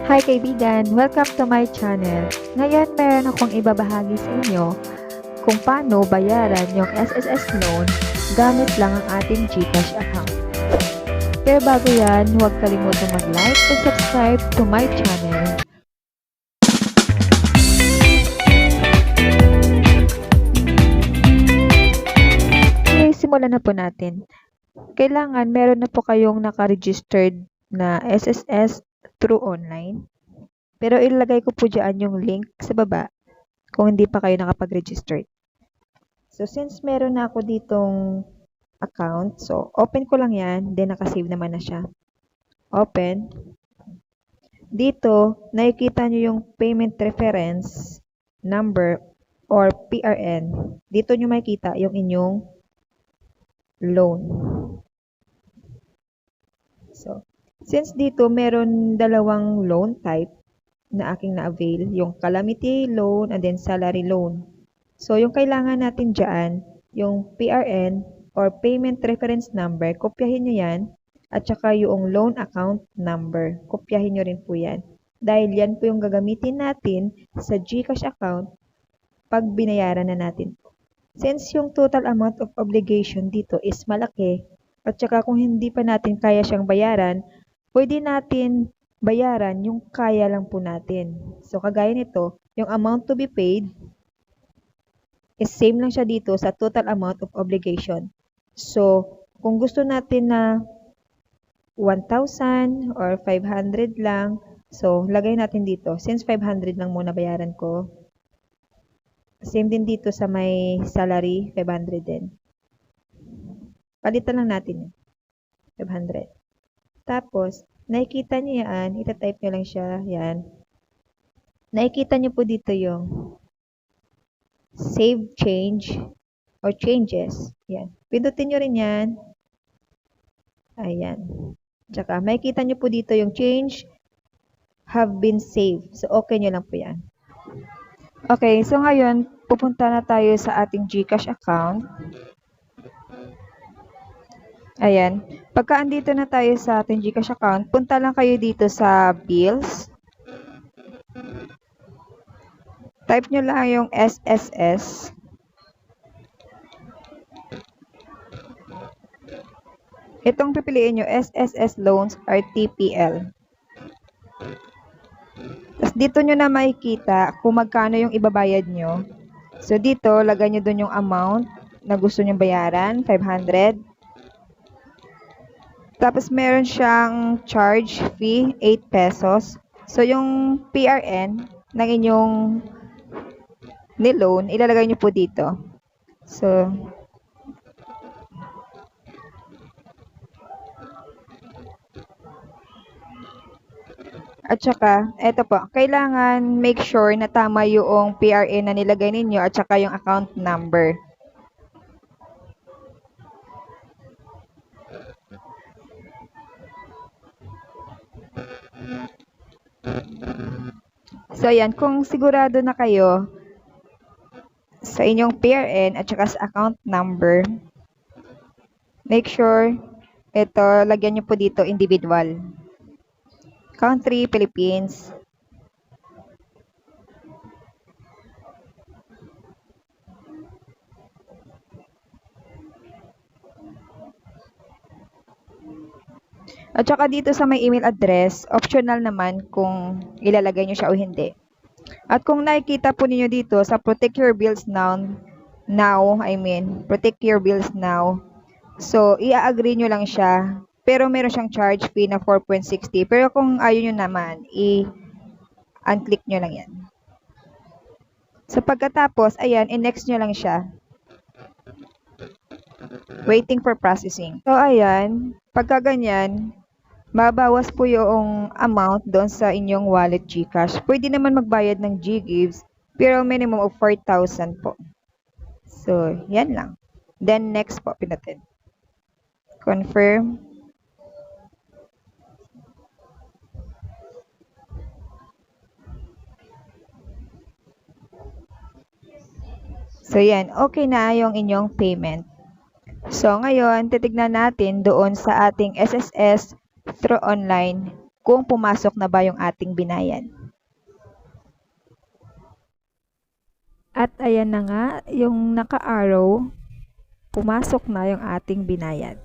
Hi kaibigan! Welcome to my channel. Ngayon meron akong ibabahagi sa inyo kung paano bayaran yung SSS loan gamit lang ang ating GCash account. Pero bago yan, huwag kalimutang mag-like and subscribe to my channel. Okay, simulan na po natin. Kailangan meron na po kayong naka-registered na SSS through online. Pero ilagay ko po dyan yung link sa baba kung hindi pa kayo nakapag-register. So, since meron na ako ditong account, so open ko lang yan, then nakasave naman na siya. Open. Dito, nakikita nyo yung payment reference number or PRN. Dito nyo makikita yung inyong loan. So, since dito meron dalawang loan type na aking na-avail, yung calamity loan and then salary loan. So, yung kailangan natin dyan, yung PRN or payment reference number, kopyahin nyo yan, at saka yung loan account number, kopyahin nyo rin po yan. Dahil yan po yung gagamitin natin sa GCash account pag binayaran na natin. Since yung total amount of obligation dito is malaki, at saka kung hindi pa natin kaya siyang bayaran, pwede natin bayaran yung kaya lang po natin. So, kagaya nito, yung amount to be paid is same lang siya dito sa total amount of obligation. So, kung gusto natin na 1,000 or 500 lang, so, lagay natin dito. Since 500 lang muna bayaran ko, same din dito sa may salary, 500 din. Palitan lang natin yun. 500. Tapos, nakikita nyo yan, itatype nyo lang siya, yan. Nakikita nyo po dito yung save change or changes. Yan. Pindutin nyo rin yan. Ayan. Tsaka, makikita nyo po dito yung change have been saved. So, okay nyo lang po yan. Okay, so ngayon, pupunta na tayo sa ating GCash account. Ayan. Pagka andito na tayo sa ating GCash account, punta lang kayo dito sa bills. Type nyo lang yung SSS. Itong pipiliin nyo, SSS Loans or TPL. Tapos dito nyo na makikita kung magkano yung ibabayad nyo. So dito, lagay nyo dun yung amount na gusto nyo bayaran, 500. Tapos meron siyang charge fee, 8 pesos. So yung PRN ng inyong ni-loan, ilalagay nyo po dito. So, at saka, eto po, kailangan make sure na tama yung PRN na nilagay ninyo at saka yung account number. So, ayan, kung sigurado na kayo sa inyong PRN at saka sa account number, make sure ito, lagyan nyo po dito individual. Country, Philippines. At saka dito sa may email address, optional naman kung ilalagay nyo siya o hindi. At kung nakikita po ninyo dito sa Protect Your Bills Protect Your Bills Now. So, i-agree nyo lang siya. Pero meron siyang charge fee na 4.60. Pero kung ayaw nyo naman, i-unclick nyo lang yan. So, pagkatapos, ayan, i-next nyo lang siya. Waiting for processing. So, ayan, pagka ganyan, mabawas po yung amount doon sa inyong wallet GCash. Pwede naman magbayad ng GGives, pero minimum of 4,000 po. So, yan lang. Then, next po, pinutin. Confirm. So, yan. Okay na yung inyong payment. So, ngayon, titignan natin doon sa ating SSS through online kung pumasok na ba yung ating binayad. At ayan na nga, yung naka-arrow, pumasok na yung ating binayad.